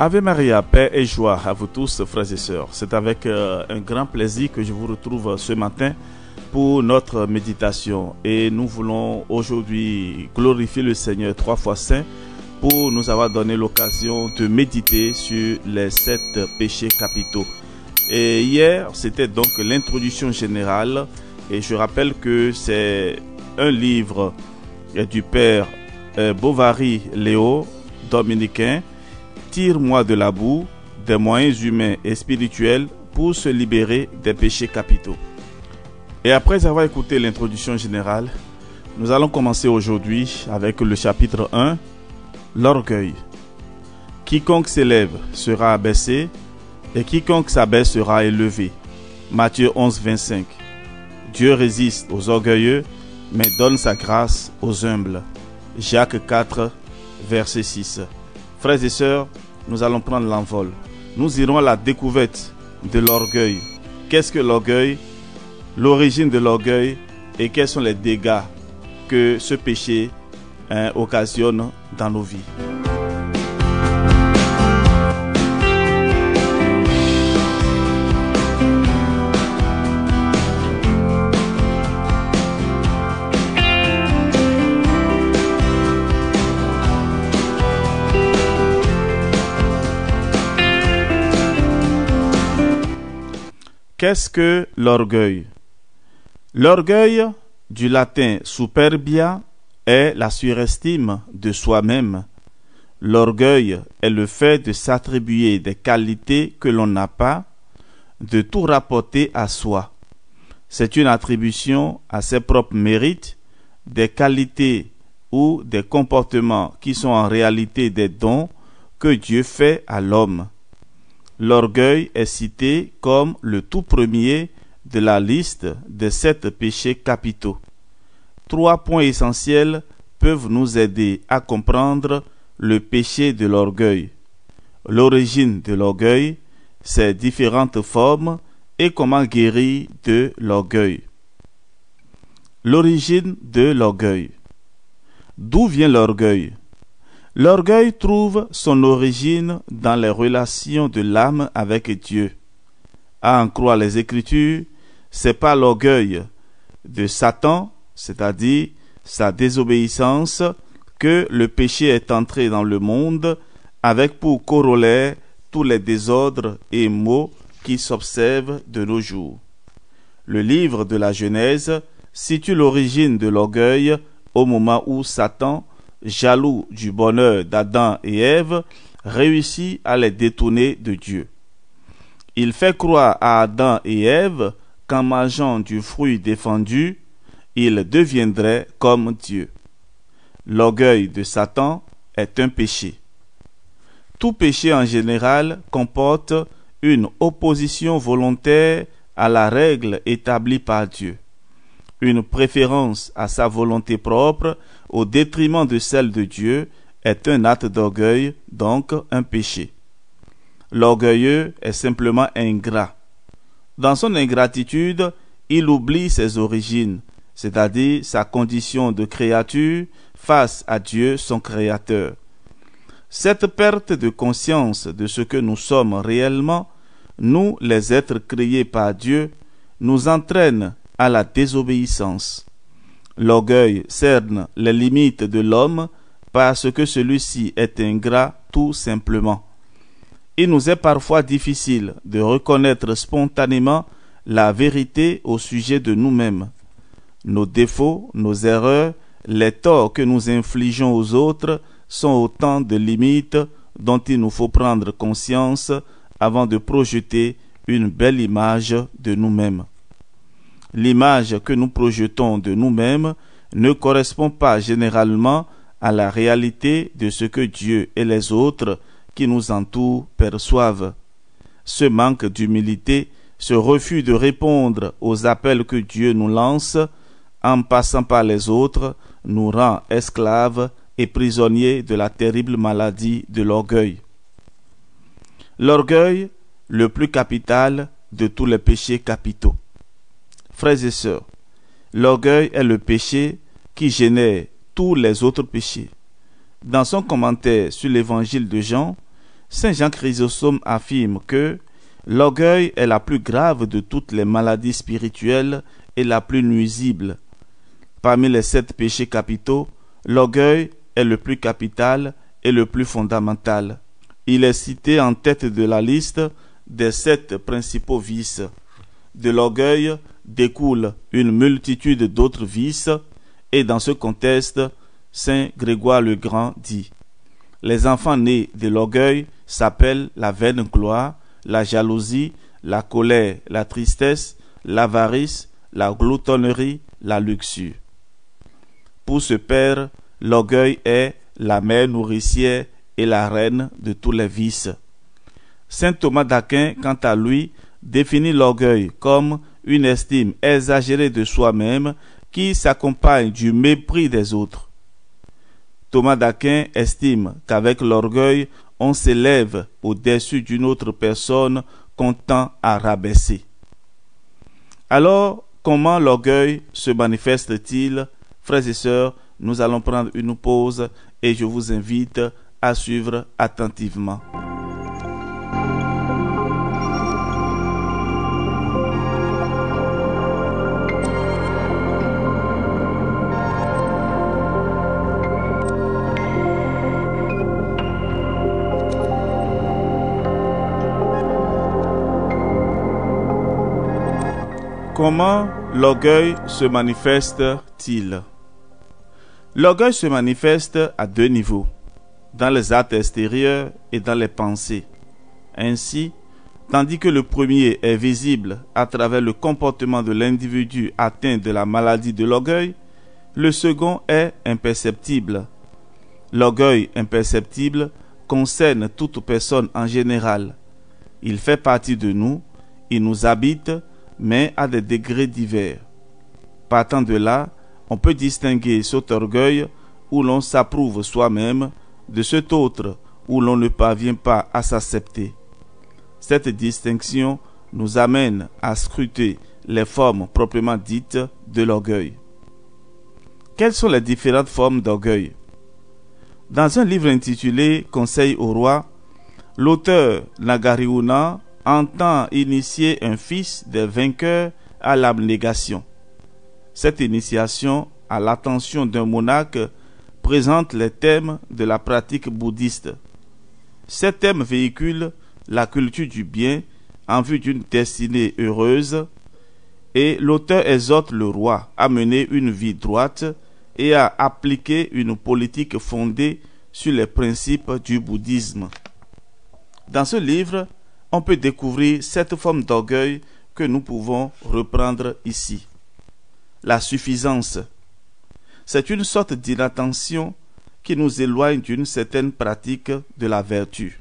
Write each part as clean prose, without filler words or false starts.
Ave Maria, paix et joie à vous tous, frères et sœurs. C'est avec un grand plaisir que je vous retrouve ce matin pour notre méditation. Et nous voulons aujourd'hui glorifier le Seigneur 3 fois saint pour nous avoir donné l'occasion de méditer sur les 7 péchés capitaux. Et hier, c'était donc l'introduction générale. Et je rappelle que c'est un livre du père Bovary Léo, dominicain. Tire-moi de la boue, des moyens humains et spirituels pour se libérer des péchés capitaux. Et après avoir écouté l'introduction générale, nous allons commencer aujourd'hui avec le chapitre 1, l'orgueil. Quiconque s'élève sera abaissé, et quiconque s'abaisse sera élevé. Matthieu 11, 25. Dieu résiste aux orgueilleux, mais donne sa grâce aux humbles. Jacques 4, verset 6. Frères et sœurs, nous allons prendre l'envol. Nous irons à la découverte de l'orgueil. Qu'est-ce que l'orgueil? L'origine de l'orgueil et quels sont les dégâts que ce péché occasionne dans nos vies. Qu'est-ce que l'orgueil? L'orgueil, du latin superbia, est la surestime de soi-même. L'orgueil est le fait de s'attribuer des qualités que l'on n'a pas, de tout rapporter à soi. C'est une attribution à ses propres mérites, des qualités ou des comportements qui sont en réalité des dons que Dieu fait à l'homme. L'orgueil est cité comme le tout premier de la liste des 7 péchés capitaux. 3 points essentiels peuvent nous aider à comprendre le péché de l'orgueil. L'origine de l'orgueil, ses différentes formes et comment guérir de l'orgueil. L'origine de l'orgueil. D'où vient l'orgueil? L'orgueil trouve son origine dans les relations de l'âme avec Dieu. À en croire les Écritures, c'est par l'orgueil de Satan, c'est-à-dire sa désobéissance, que le péché est entré dans le monde, avec pour corollaire tous les désordres et maux qui s'observent de nos jours. Le livre de la Genèse situe l'origine de l'orgueil au moment où Satan, jaloux du bonheur d'Adam et Ève, réussit à les détourner de Dieu. Il fait croire à Adam et Ève qu'en mangeant du fruit défendu, ils deviendraient comme Dieu. L'orgueil de Satan est un péché. Tout péché en général comporte une opposition volontaire à la règle établie par Dieu. Une préférence à sa volonté propre au détriment de celle de Dieu est un acte d'orgueil, donc un péché. L'orgueilleux est simplement ingrat. Dans son ingratitude, il oublie ses origines, c'est-à-dire sa condition de créature face à Dieu, son Créateur. Cette perte de conscience de ce que nous sommes réellement, nous, les êtres créés par Dieu, nous entraîne à la désobéissance. L'orgueil cerne les limites de l'homme parce que celui-ci est ingrat tout simplement. Il nous est parfois difficile de reconnaître spontanément la vérité au sujet de nous-mêmes. Nos défauts, nos erreurs, les torts que nous infligeons aux autres sont autant de limites dont il nous faut prendre conscience avant de projeter une belle image de nous-mêmes. L'image que nous projetons de nous-mêmes ne correspond pas généralement à la réalité de ce que Dieu et les autres qui nous entourent perçoivent. Ce manque d'humilité, ce refus de répondre aux appels que Dieu nous lance en passant par les autres, nous rend esclaves et prisonniers de la terrible maladie de l'orgueil. L'orgueil, le plus capital de tous les péchés capitaux. Frères et sœurs, l'orgueil est le péché qui génère tous les autres péchés. Dans son commentaire sur l'évangile de Jean, Saint Jean Chrysostome affirme que l'orgueil est la plus grave de toutes les maladies spirituelles et la plus nuisible. Parmi les 7 péchés capitaux, l'orgueil est le plus capital et le plus fondamental. Il est cité en tête de la liste des 7 principaux vices. De l'orgueil découle une multitude d'autres vices, et dans ce contexte, Saint Grégoire le Grand dit: les enfants nés de l'orgueil s'appellent la vaine gloire, la jalousie, la colère, la tristesse, l'avarice, la gloutonnerie, la luxure. Pour ce père, l'orgueil est la mère nourricière et la reine de tous les vices. Saint Thomas d'Aquin, quant à lui, définit l'orgueil comme une estime exagérée de soi-même qui s'accompagne du mépris des autres. Thomas d'Aquin estime qu'avec l'orgueil, on s'élève au-dessus d'une autre personne qu'on tend à rabaisser. Alors, comment l'orgueil se manifeste-t-il? Frères et sœurs, nous allons prendre une pause et je vous invite à suivre attentivement. Comment l'orgueil se manifeste-t-il? L'orgueil se manifeste à 2 niveaux, dans les actes extérieurs et dans les pensées. Ainsi, tandis que le premier est visible à travers le comportement de l'individu atteint de la maladie de l'orgueil, le second est imperceptible. L'orgueil imperceptible concerne toute personne en général. Il fait partie de nous, il nous habite, mais à des degrés divers. Partant de là, on peut distinguer cet orgueil où l'on s'approuve soi-même de cet autre où l'on ne parvient pas à s'accepter. Cette distinction nous amène à scruter les formes proprement dites de l'orgueil. Quelles sont les différentes formes d'orgueil? Dans un livre intitulé Conseil au roi, l'auteur Nagariuna entend initier un fils des vainqueurs à l'abnégation. Cette initiation à l'attention d'un monarque présente les thèmes de la pratique bouddhiste. Ces thèmes véhiculent la culture du bien en vue d'une destinée heureuse et l'auteur exhorte le roi à mener une vie droite et à appliquer une politique fondée sur les principes du bouddhisme. Dans ce livre, on peut découvrir 7 formes d'orgueil que nous pouvons reprendre ici. La suffisance. C'est une sorte d'inattention qui nous éloigne d'une certaine pratique de la vertu.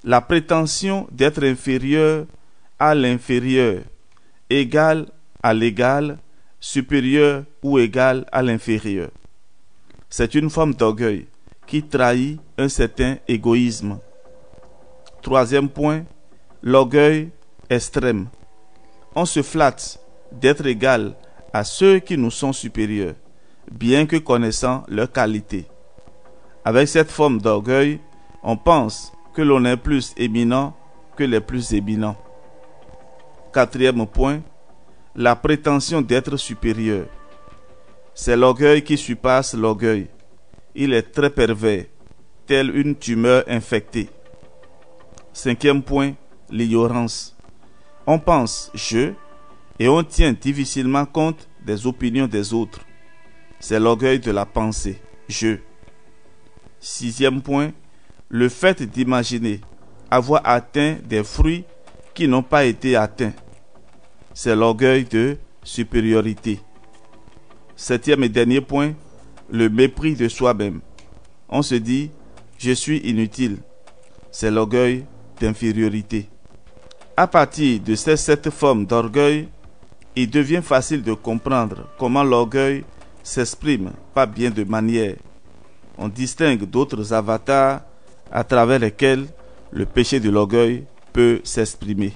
La prétention d'être inférieur à l'inférieur, égal à l'égal, supérieur ou égal à l'inférieur. C'est une forme d'orgueil qui trahit un certain égoïsme. 3e point, l'orgueil extrême. On se flatte d'être égal à ceux qui nous sont supérieurs, bien que connaissant leurs qualités. Avec cette forme d'orgueil, on pense que l'on est plus éminent que les plus éminents. 4e point, la prétention d'être supérieur. C'est l'orgueil qui surpasse l'orgueil. Il est très pervers, tel une tumeur infectée. 5e point, l'ignorance. On pense « je » et on tient difficilement compte des opinions des autres. C'est l'orgueil de la pensée « je ». 6e point, le fait d'imaginer avoir atteint des fruits qui n'ont pas été atteints. C'est l'orgueil de supériorité. 7e et dernier point, le mépris de soi-même. On se dit « je suis inutile ». C'est l'orgueil d'infériorité. À partir de ces 7 formes d'orgueil, il devient facile de comprendre comment l'orgueil s'exprime par bien de manières. On distingue d'autres avatars à travers lesquels le péché de l'orgueil peut s'exprimer.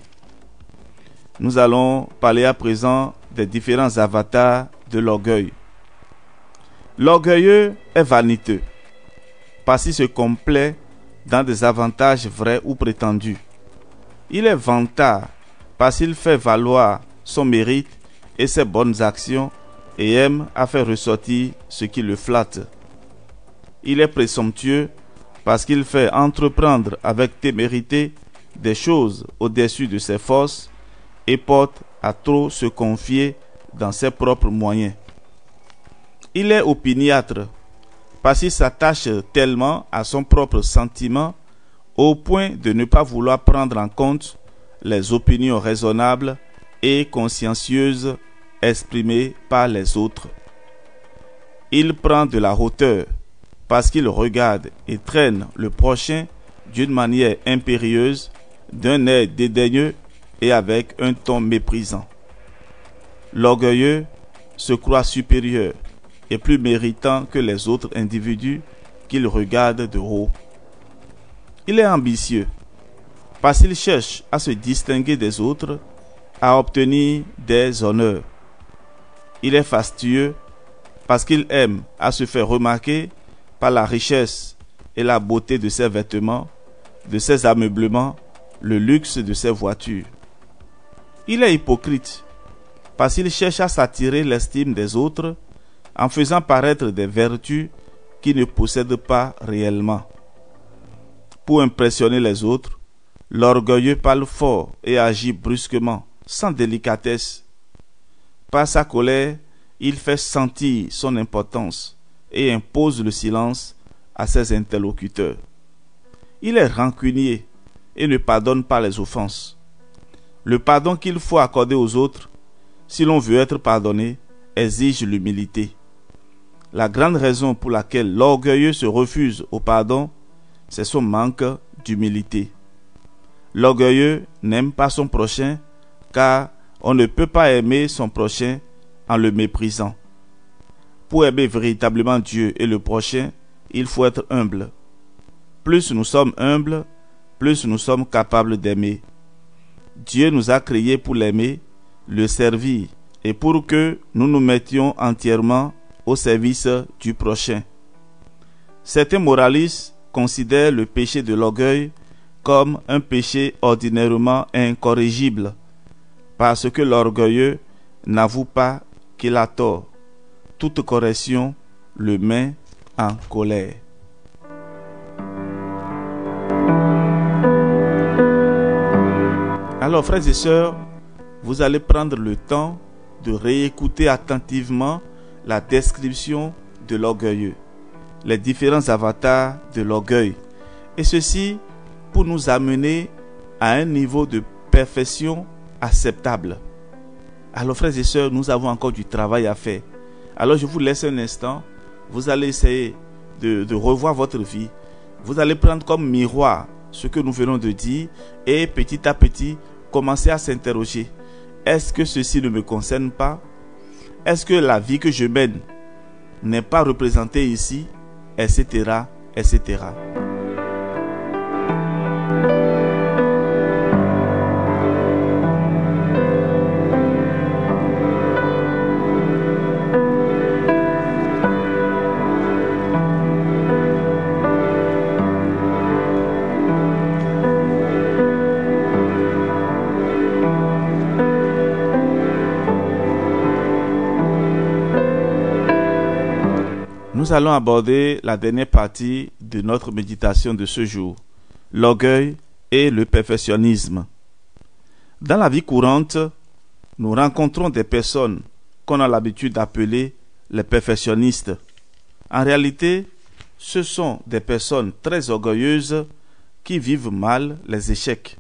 Nous allons parler à présent des différents avatars de l'orgueil. L'orgueilleux est vaniteux, parce qu'il se complaît dans des avantages vrais ou prétendus. Il est vantard parce qu'il fait valoir son mérite et ses bonnes actions et aime à faire ressortir ce qui le flatte. Il est présomptueux parce qu'il fait entreprendre avec témérité des choses au-dessus de ses forces et porte à trop se confier dans ses propres moyens. Il est opiniâtre parce qu'il s'attache tellement à son propre sentiment au point de ne pas vouloir prendre en compte les opinions raisonnables et consciencieuses exprimées par les autres. Il prend de la hauteur parce qu'il regarde et traîne le prochain d'une manière impérieuse, d'un air dédaigneux et avec un ton méprisant. L'orgueilleux se croit supérieur et plus méritant que les autres individus qu'il regarde de haut. Il est ambitieux parce qu'il cherche à se distinguer des autres, à obtenir des honneurs. Il est fastueux parce qu'il aime à se faire remarquer par la richesse et la beauté de ses vêtements, de ses ameublements, le luxe de ses voitures. Il est hypocrite parce qu'il cherche à s'attirer l'estime des autres en faisant paraître des vertus qu'il ne possède pas réellement. Pour impressionner les autres, l'orgueilleux parle fort et agit brusquement, sans délicatesse. Par sa colère, il fait sentir son importance et impose le silence à ses interlocuteurs. Il est rancunier et ne pardonne pas les offenses. Le pardon qu'il faut accorder aux autres, si l'on veut être pardonné, exige l'humilité. La grande raison pour laquelle l'orgueilleux se refuse au pardon, c'est son manque d'humilité. L'orgueilleux n'aime pas son prochain, car on ne peut pas aimer son prochain en le méprisant. Pour aimer véritablement Dieu et le prochain, il faut être humble. Plus nous sommes humbles, plus nous sommes capables d'aimer. Dieu nous a créés pour l'aimer, le servir et pour que nous nous mettions entièrement au service du prochain. Certains moralistes considèrent le péché de l'orgueil comme un péché ordinairement incorrigible, parce que l'orgueilleux n'avoue pas qu'il a tort. Toute correction le met en colère. Alors, frères et sœurs, vous allez prendre le temps de réécouter attentivement la description de l'orgueilleux, les différents avatars de l'orgueil, et ceci pour nous amener à un niveau de perfection acceptable. Alors, frères et sœurs, nous avons encore du travail à faire. Alors, je vous laisse un instant. Vous allez essayer de revoir votre vie. Vous allez prendre comme miroir ce que nous venons de dire et petit à petit, commencer à s'interroger. Est-ce que ceci ne me concerne pas? Est-ce que la vie que je mène n'est pas représentée ici? Etc. etc. Nous allons aborder la dernière partie de notre méditation de ce jour, l'orgueil et le perfectionnisme. Dans la vie courante, nous rencontrons des personnes qu'on a l'habitude d'appeler les perfectionnistes. En réalité, ce sont des personnes très orgueilleuses qui vivent mal les échecs.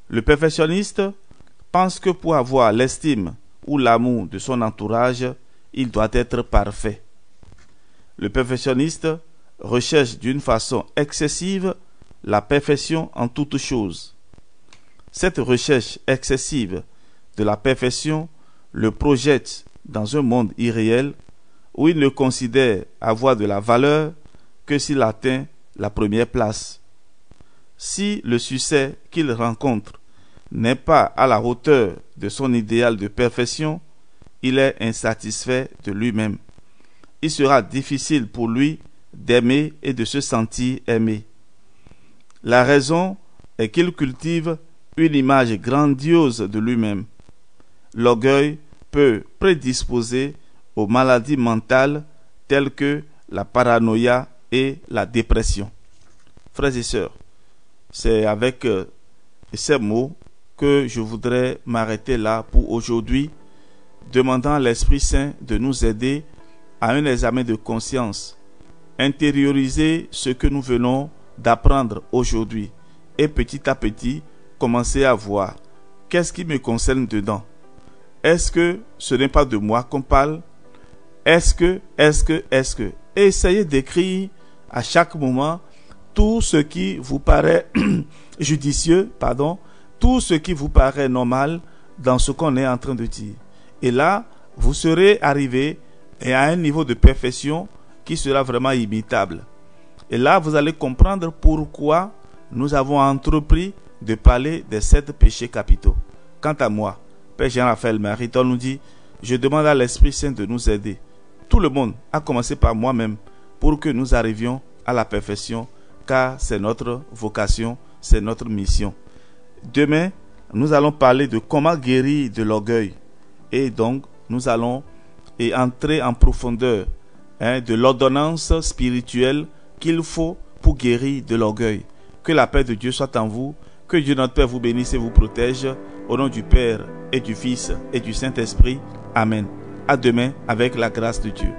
Le perfectionniste pense que pour avoir l'estime ou l'amour de son entourage, il doit être parfait. Le perfectionniste recherche d'une façon excessive la perfection en toutes choses. Cette recherche excessive de la perfection le projette dans un monde irréel où il ne considère avoir de la valeur que s'il atteint la première place. Si le succès qu'il rencontre n'est pas à la hauteur de son idéal de perfection, il est insatisfait de lui-même. Il sera difficile pour lui d'aimer et de se sentir aimé. La raison est qu'il cultive une image grandiose de lui-même. L'orgueil peut prédisposer aux maladies mentales telles que la paranoïa et la dépression. Frères et sœurs, c'est avec ces mots que je voudrais m'arrêter là pour aujourd'hui, demandant à l'Esprit Saint de nous aider à un examen de conscience, intérioriser ce que nous venons d'apprendre aujourd'hui et petit à petit commencer à voir qu'est-ce qui me concerne dedans. Est-ce que ce n'est pas de moi qu'on parle? Est-ce que et essayez d'écrire à chaque moment tout ce qui vous paraît judicieux, tout ce qui vous paraît normal dans ce qu'on est en train de dire. Et là, vous serez arrivé à un niveau de perfection qui sera vraiment imitable. Et là, vous allez comprendre pourquoi nous avons entrepris de parler des 7 péchés capitaux. Quant à moi, Père Jean-Raphaël Mariton nous dit, je demande à l'Esprit Saint de nous aider. Tout le monde, à commencer par moi-même, pour que nous arrivions à la perfection, car c'est notre vocation, c'est notre mission. Demain, nous allons parler de comment guérir de l'orgueil. Et donc, nous allons entrer en profondeur de l'ordonnance spirituelle qu'il faut pour guérir de l'orgueil. Que la paix de Dieu soit en vous, que Dieu notre Père vous bénisse et vous protège. Au nom du Père et du Fils et du Saint-Esprit. Amen. À demain avec la grâce de Dieu.